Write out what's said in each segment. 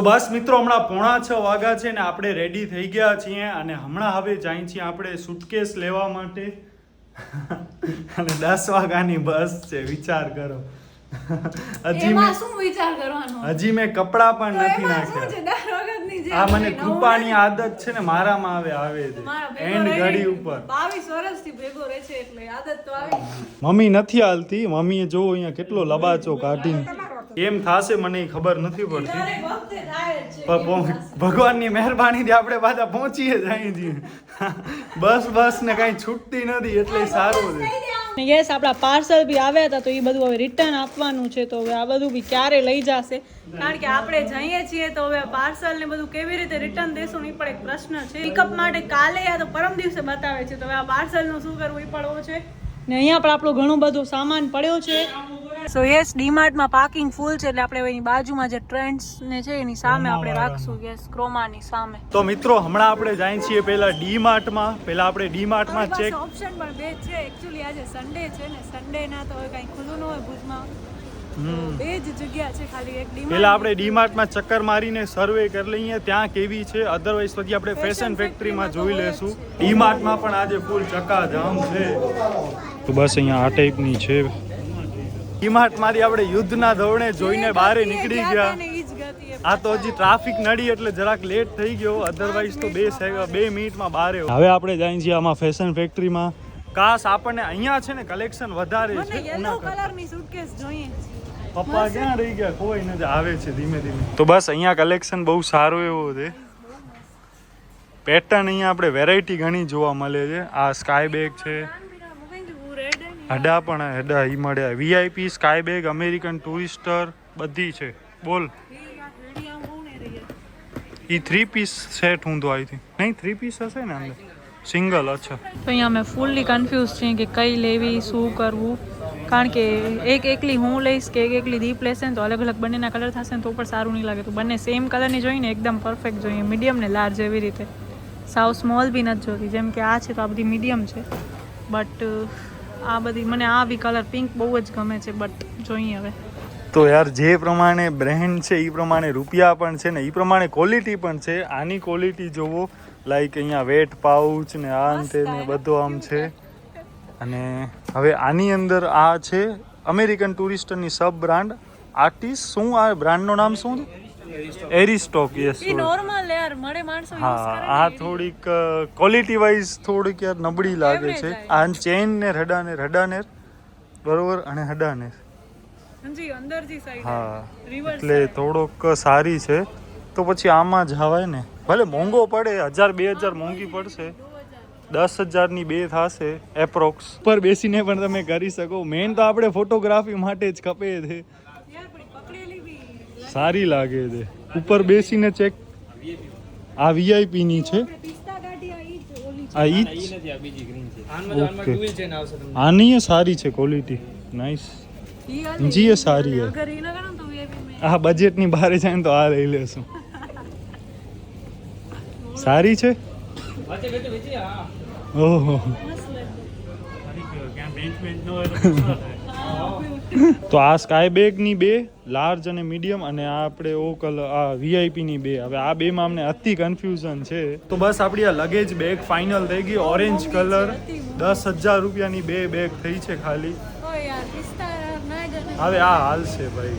બસ મિત્રો હમણાં 5:45 વાગ્યા છે ને આપણે રેડી થઈ ગયા છીએ અને હમણાં હવે જાય છીએ આપણે સુટકેસ લેવા માટે અને 10 વાગ્યાની બસ છે. વિચાર કરો. હજી મેં કપડા પણ નથી નાખ્યા. આ મને કૃપાની આદત છે ને મારામાં આવે છે એન્ડ ઘડી ઉપર 22 વર્ષથી ભેગો રહે છે એટલે આદત તો આવી. મમ્મી નથી હાલતી. મમ્મીએ જો અહીંયા કેટલો લબાચો કાઢીને એમ થાશે મને ખબર નથી પડતી. ભગવાનની મહેરબાનીથી આપણે પાછા પહોંચીએ જાય છીએ. બસ ને કઈ છૂટતી નથી એટલે સારું છે. યસ, આપણા પાર્સલ બી આવ્યા હતા તો એ બધું હવે રિટર્ન આપવાનું છે. તો હવે આ બધું બી ક્યારે લઈ જશે, કારણ કે આપણે જઈએ છીએ તો હવે પાર્સલ ને બધું કેવી રીતે રિટર્ન દેશું એ પણ એક પ્રશ્ન છે. પિકઅપ માટે કાલે યા તો પરમ દિવસે બતાવે છે. તો હવે આ પાર્સલ નું શું કરવું એ પણ છે ને. અહીંયા પણ આપણો ઘણો બધો સામાન પડ્યો છે. સો યસ, ડીમાર્ટ માં પાર્કિંગ ફૂલ છે એટલે આપણે એની બાજુમાં જે ટ્રેન્ડ્સ ને છે એની સામે આપણે રાખશું. યસ, ક્રોમાની સામે. તો મિત્રો હમણાં આપણે જાય છીએ પહેલા ડીમાર્ટ માં. પહેલા આપણે ડીમાર્ટ માં ચેક ઓપ્શન પણ બે છે. એક્ચ્યુઅલી આજે સન્ડે છે ને, સન્ડે ના તો કઈ ખુલ્લું ન હોય ભુજમાં. બે જ જગ્યા છે ખાલી, એક ડીમાર્ટ. પહેલા આપણે ડીમાર્ટ માં ચક્કર મારીને સર્વે કરી લઈએ ત્યાં કેવી છે. અધરવાઇઝ પછી આપણે ફેશન ફેક્ટરી માં જોઈ લેશું. ડીમાર્ટ માં પણ આજે ફૂલ ચક્કાજામ છે. તો બસ અહીંયા આ ટાઈપની છે ડીમાર્ટ માંથી. આપણે યુદ્ધના ધોરણે જોઈને બહાર નીકળી ગયા. આ તો હજી ટ્રાફિક નડી એટલે જરાક લેટ થઈ ગયો. અધરવાઇઝ તો 2 મિનિટમાં બહાર. હવે આપણે જઈએ છીએ આમાં ફેશન ફેક્ટરીમાં. કાશ આપણને અહીંયા છે ને કલેક્શન વધારે છે. યલો કલરની સુટકેસ જોઈએ. પપ્પા ક્યાં રહી ગયા? કોઈ નથી, આવે છે ધીમે ધીમે. તો બસ અહીંયા કલેક્શન બહુ સારું એવું છે. પેટર્ન અહીંયા આપણે વેરાયટી ઘણી જોવા મળે છે. આ સ્કાય બેગ છે, હડા પણ હડા ઈ મળે. વીઆઈપી સ્કાય બેગ, અમેરિકન ટુરિસ્ટર બધી છે. બોલ ઈ 3 પીસ સેટ હું તો આઈ થી નહીં 3 પીસ હશે ને અંદર સિંગલ. અચ્છા, તો અહીંયા અમે ફૂલ્લી કન્ફ્યુઝ છીએ કે કઈ લેવી, શું કરવું. કારણ કે એક એકલી હું લઈશ કે એક એકલી દીપ લેશે ને તો અલગ અલગ બંનેના કલર થશે ને તો પણ સારું નહીં લાગે. તો બંને સેમ કલરની જોઈને એકદમ પરફેક્ટ જોઈએ. મીડિયમ ને લાર્જ એવી રીતે. સાવ સ્મોલ બી નથી જોતી. જેમ કે આ છે તો આ બધી મીડિયમ છે. બટ આ બધી મને આ બી કલર પિંક બહુ જ ગમે છે. બટ જોઈએ હવે. તો યાર જે પ્રમાણે બ્રેન્ડ છે એ પ્રમાણે રૂપિયા પણ છે ને એ પ્રમાણે ક્વોલિટી પણ છે. આની ક્વોલિટી જોવો, લાઈક અહીંયા વેટ પાઉચ ને આ અંતે ને બધું આમ છે. અને હવે આની અંદર આ છે અમેરિકન ટુરિસ્ટની સબ બ્રાન્ડ આર્ટિસ્ટ. શું આ બ્રાન્ડનું નામ શું છે? એરિસ્ટોક. યસ, ઈ નોર્મલ યાર મળે માણસો યુઝ કરે. હા, આ થોડીક ક્વોલિટી વાઇઝ થોડીક યાર નબળી લાગે છે. આ ચેન ને રડાનેર બરોબર અને હડાનેર જી અંદરથી સાઈડ. હા, એટલે થોડોક સારી છે. તો પછી આમાં જવાય ને. ભલે મોંઘો પડે, 1000-2000 મોંઘી પડશે. 10,000 ની 2 થશે એપ્રોક્સ. ઉપર બેસીને પણ તમે કરી શકો. મેન તો આપણે ફોટોગ્રાફી માટે જ ખપે છે. સારી લાગે છે ઉપર બેસીને. ચેક, આ વીઆઈપી ની છે. આ ઈ આની સારી છે ક્વોલિટી. નાઈસ. જી એ સારી છે. આ બજેટ ની બહાર જાય ને તો આ લઈ લેશું. સારી છે. ઓહો, તો આ સ્કાય બેગ ની 2 લાર્જ અને મીડિયમ અને આ આપણે ઓ કલર આ વીઆઈપી ની 2. હવે આ 2 માં અમને અતિ કન્ફ્યુઝન છે. તો બસ આપણી આ લગેજ બેગ ફાઇનલ થઈ ગઈ. ઓરેન્જ કલર 10,000 રૂપિયાની 2 બેગ થઈ છે ખાલી. હવે આ હાલશે ભાઈ.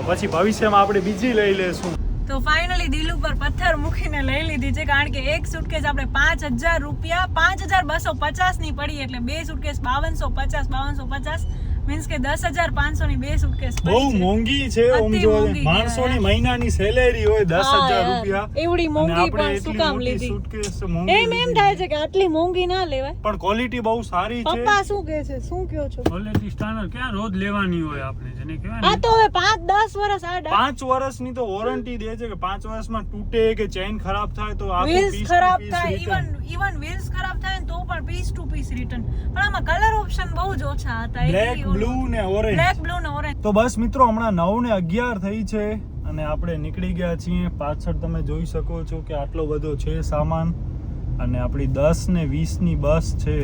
પછી ભવિષ્યમાં આપણે બીજી લઈ લેશું. તો ફાઇનલી દિલ ઉપર પથ્થર મૂકીને લઈ લીધી છે. કારણ કે એક સુટકેસ આપણે 5,000 રૂપિયા 5,250 ની પડી. એટલે 2 સુટકેસ 5250 મીન્સ કે 10,500 ની 2 સુટકેસ બહુ મોંઘી છે. ઓમ જો માણસોની મહિનાની સેલેરી હોય 10,000 રૂપિયા, એવડી મોંઘી પણ શું કામ લીધી? સુટકેસ મોંઘી એમ થાય છે કે આટલી મોંઘી ના લેવાય. પણ ક્વોલિટી બહુ સારી છે. પપ્પા શું કહે છે? શું કહો છો? ક્વોલિટી સ્ટાન્ડર્ડ ક્યાં રોજ લેવાની હોય આપણે જેને કહેવાય આ તો હવે 5-10 વર્ષ આડા 5 વર્ષની તો વોરંટી દે છે કે 5 વર્ષમાં તૂટે કે ચેન ખરાબ થાય તો આખું વ્હીલ્સ ખરાબ થાય, ઇવન વ્હીલ્સ ખરાબ થાય તો પણ પીસ ટુ પીસ રિટર્ન. પણ આમાં કલર ઓપ્શન બહુ જ ઓછા હતા. બ્લેક, બ્લુ ને ઓરેન્જ. બ્લેક, બ્લુ ને ઓરેન્જ. તો બસ મિત્રો હમણાં 9:11 થઈ છે અને આપણે નીકળી ગયા છીએ. પાછળ તમે જોઈ શકો છો કે આટલો બધો છે સામાન અને આપણી 10 ને 20 ની બસ છે.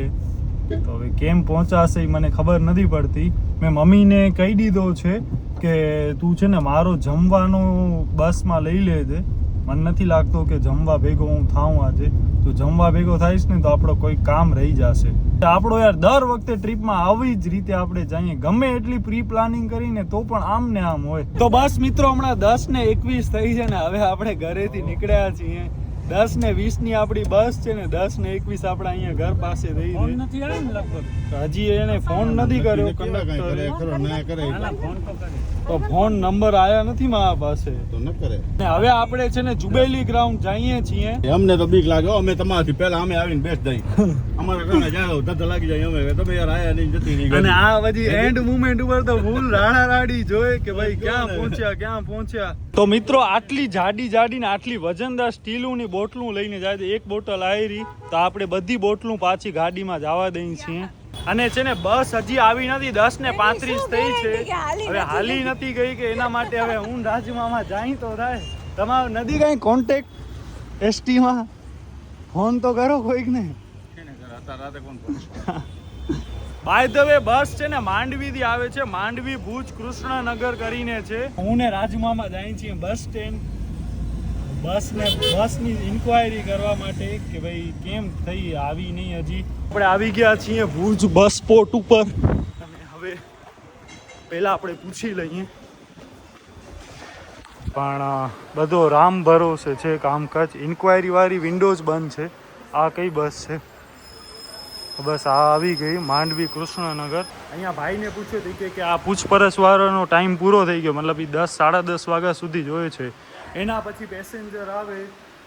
તો હવે કેમ પહોંચાશે મને ખબર નથી પડતી. મેં મમ્મીને કહી દીધો છે કે તું છે ને મારો જમવાનું બસમાં લઈ લેજે. મને નથી લાગતો કે જમવા ભેગો હું થાઉં આજે. તું જમવા ભેગો થઈશ ને તો આપણો કોઈ કામ રહી જશે. આપણો યાર દર વખતે ટ્રીપમાં આવી જ રીતે આપણે જઈએ, ગમે એટલી પ્રી પ્લાનિંગ કરીને તો પણ આમ ને આમ હોય. તો બસ મિત્રો, હમણાં 10:21 થઈ છે ને હવે આપણે ઘરેથી નીકળ્યા છીએ. 10:20 ની આપણી બસ છે ને 10:21 આપણે અહીંયા ઘર પાસે રહી છે. નથી આવ્યો ને લગભગ હજી એને ફોન નથી કર્યો કંડક્ટરે. તો ફોન નંબર આયા નથી મારા પાસે તો ન કરે. ને હવે આપણે છે ને જુબેલી ગ્રાઉન્ડ જઈએ છીએ. અમને તો બીક લાગે, અમે તમારાથી પહેલા અમે આવીને બેસ જઈ. અમારે કારણે જાઓ ધંધા લાગી જાય. અમે તમે યાર આયા નહીં, જતી નહીં. અને આ બધી એન્ડ મુમેન્ટ ઉપર તો ફૂલ રાડા રાડી જોઈ કે ભાઈ ક્યાં પહોંચ્યા. તો મિત્રો, આટલી જાડી ને આટલી વજનદાર સ્ટીલની બોટલું લઈને જાય તો એક બોટલ આવી તો આપણે બધી બોટલું પાછી ગાડીમાં જવા દઈએ છીએ. અને છે ને બસ હજી આવી નથી, 10:35 થઈ છે. હવે હાલી નથી ગઈ કે એના માટે હવે હું રાજમામાં જાય તો થાય. તમારો નથી કઈ કોન્ટેક્ટ એસટી માં? ફોન તો કરો કોઈક ને. બાય ધ વે, બસ છે ને માંડવી થી આવે છે. માંડવી ભુજ કૃષ્ણનગર કરીને છે. હું ને રાજમામાં જાય છીએ બસ સ્ટેન્ડ. બસની ઇન્ક્વાયરી કરવા માટે કે ભાઈ કેમ થઈ, આવી નહીં હજી. આપણે આવી ગયા છીએ ભુજ બસ સ્પોટ ઉપર. અને હવે પહેલા આપણે પૂછી લઈએ, પણ બધો રામ ભરોસે છે કામકાજ. ઇન્ક્વાયરી વાળી વિન્ડોઝ બંધ છે. આ કઈ બસ છે? બસ આ આવી ગઈ માંડવી કૃષ્ણનગર. અહીંયા ભાઈને પૂછ્યું હતું કે આ પૂછપરછ વાળાનો ટાઈમ પૂરો થઈ ગયો, મતલબ એ 10-10:30 વાગ્યા સુધી જોઈએ છે. એના પછી પેસેન્જર આવે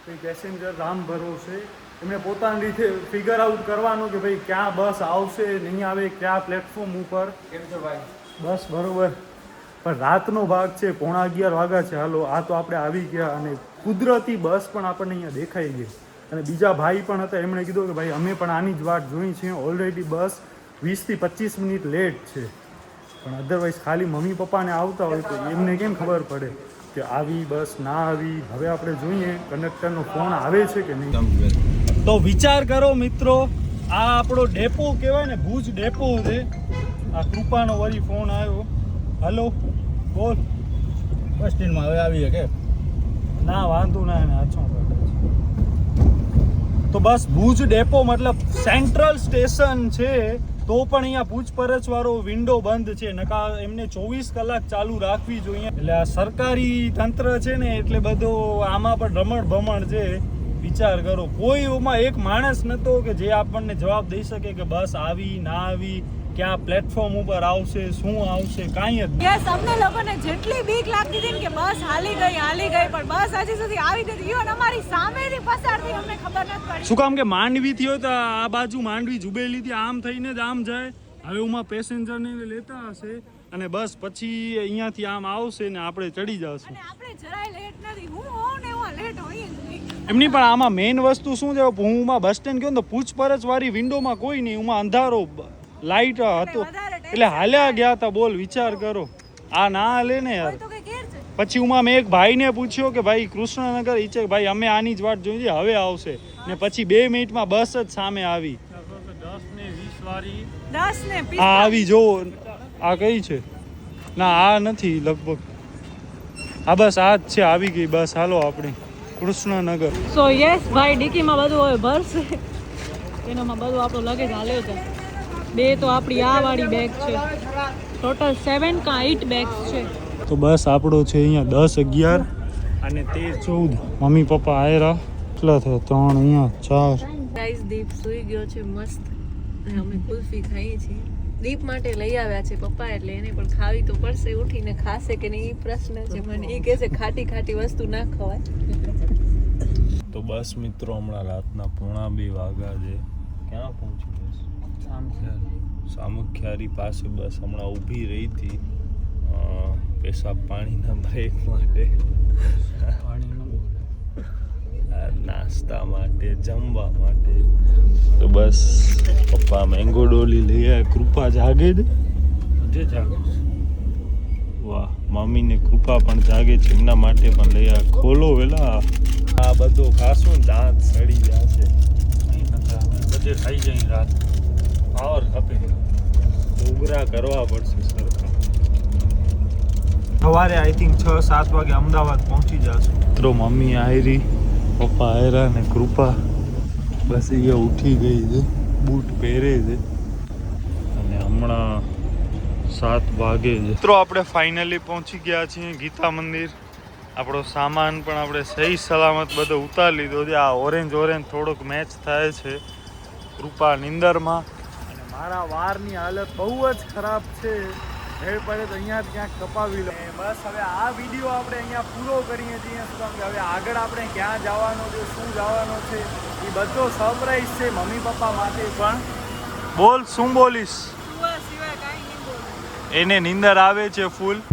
તો પેસેન્જર રામ ભરોસે એમને પોતાની રીતે ફિગર આઉટ કરવાનું કે ભાઈ ક્યાં બસ આવશે નહીં આવે, ક્યાં પ્લેટફોર્મ ઉપર. બસ બરોબર. પણ રાતનો ભાગ છે, 11:15 વાગ્યા છે. હાલો, આ તો આપણે આવી ગયા અને કુદરતી બસ પણ આપણને અહીંયા દેખાઈ ગઈ. અને બીજા ભાઈ પણ હતા, એમણે કીધું કે ભાઈ અમે પણ આની જ વાટ જોઈ છીએ. ઓલરેડી બસ 20 થી 25 મિનિટ લેટ છે. પણ અધરવાઇઝ ખાલી મમ્મી પપ્પાને આવતા હોય તો એમને કેમ ખબર પડે કે આવી બસ ના આવી. હવે આપણે જોઈએ કંડક્ટરનો ફોન આવે છે કે નહીં. તો વિચાર કરો મિત્રો, આ આપણો ડેપો કહેવાય ને, ભુજ ડેપો છે. આ કૃપાનો વળી ફોન આવ્યો. હલો, બોલ. બસ સ્ટેન્ડમાં હવે આવીએ કે ના વાંધો ના ને આછો. તો બસ ભુજ ડેપો મતલબ સેન્ટ્રલ સ્ટેશન છે, તો પણ અહીંયા પૂછપરછ વાળો વિન્ડો બંધ છે. નકા એમને 24 કલાક ચાલુ રાખવી જોઈએ. એટલે આ સરકારી તંત્ર છે ને, એટલે બધો આમાં પણ રમણ ભમણ છે. વિચાર કરો, કોઈમાં એક માણસ નતો કે જે આપણને જવાબ દઈ શકે કે બસ આવી ના આવી, ક્યાં પ્લેટફોર્મ ઉપર આવશે, શું આવશે, કાંઈ જ. યસ, અમને લોકોને જેટલી બીક લાગતી હતી ને કે બસ હાલી ગઈ, પણ બસ હજી સુધી આવી નથી. ઈવન અમારી સામેથી પસાર થઈ, અમને ખબર નથી પડી. શું કામ કે માંડવી થી હોય તો આ બાજુ માંડવી જુબેલી થી આમ થઈને જ આમ જાય. હવે ઉમાં પેસેન્જર ને લેતા હશે અને બસ પછી અહીંયાથી આમ આવશે ને આપણે ચડી જશું. અને આપણે જરાય લેટ નથી. હું હોઉં ને હું લેટ હોઈ જ નહીં. એમની પણ આમાં મેઇન વસ્તુ શું છે, હું બસ સ્ટેન્ડ ગયો ને તો પૂછપરછ વાળી વિન્ડોમાં કોઈ નહીં, ઉમાં અંધારો લાઈટ હતો એટલે હાલ્યા ગયા હતા. બોલ, વિચાર કરો, આ ના હાલે ને યાર. પછી ઉમાં મેં એક ભાઈને પૂછ્યો કે ભાઈ કૃષ્ણનગર ઈચે, ભાઈ અમે આની જ વાટ જોઈએ હવે આવશે. ને પછી 2 મિનિટમાં બસ જ સામે આવી. 10:20 વાળી 10:20 આ આવી. જો આ કઈ છે? ના આ નથી લગભગ. આ બસ આ જ છે, આવી ગઈ બસ. હાલો આપણે કૃષ્ણનગર. સો યસ ભાઈ, ડીકીમાં બધું હવે ભરશે. એનામાં બધું આપણો લગેજ હાલ્યો છે. 2 તો આપણી આ વાળી બેગ છે. ટોટલ 7 કે 8 બેગ્સ છે. તો બસ આપણો છે અહીંયા 10, 11 અને 13, 14. મમ્મી પપ્પા આયરા કેટલા થયા? 3 અહીંયા 4. ગાઈસ, દીપ સૂઈ ગયો છે મસ્ત. અને અમે કુલ્ફી ખાઈએ છીએ. દીપ માટે લઈ આવ્યા છે પપ્પા, એટલે એને પણ ખાવી તો પડશે. ઉઠીને ખાશે કે નહીં એ પ્રશ્ન છે. મને એ કહે છે ખાટી વસ્તુ ના ખવાય. તો બસ મિત્રો, હમણાં રાતના 1:45 વાગ્યા છે. ક્યાં પહોંચી બસ? સામખિયારી પાસે બસ હમણાં ઊભી રહી હતી પેશાબ પાણીના બ્રેક માટે, નાસ્તા માટે, જમવા માટે. તો બસ પપ્પા મેંગો ડોલી લઈ આવ્યા. કૃપા જાગે છે. વાહ, મમ્મીને કૃપા પણ જાગે છે, એમના માટે પણ લઈ આવ્યા. ખોલો વેલા, આ બધો ખાશું ને દાંત સડી જશે. બધે ખાઈ જાય રાત. પાવર ખપે, ઉગરા કરવા પડશે સરખા. સવારે આઈ થિંક 6-7 વાગે અમદાવાદ પહોંચી જશું. મિત્રો મમ્મી આયરી, પપ્પા આયરા ને કૃપા બસ અહીંયા ઉઠી ગઈ છે, બૂટ પહેરે છે અને હમણાં 7 વાગે છે. મિત્રો આપણે ફાઇનલી પહોંચી ગયા છીએ ગીતા મંદિર. આપણો સામાન પણ આપણે સહી સલામત બધો ઉતારી લીધો છે. આ ઓરેન્જ થોડોક મેચ થાય છે કૃપા નિંદરમાં, અને મારા વારની હાલત બહુ જ ખરાબ છે. ભેળ પડે તો અહીંયા ક્યાંક કપાવી લો. બસ હવે આ વિડીયો આપણે અહીંયા પૂરો કરીએ છીએ. શું કામ કે હવે આગળ આપણે ક્યાં જવાનો છે, શું જવાનો છે, એ બધો સરપ્રાઈઝ છે મમ્મી પપ્પા માટે પણ. બોલ, શું બોલીશ? સુવા સિવાય કાંઈ નહીં બોલે. એને નીંદર આવે છે ફૂલ.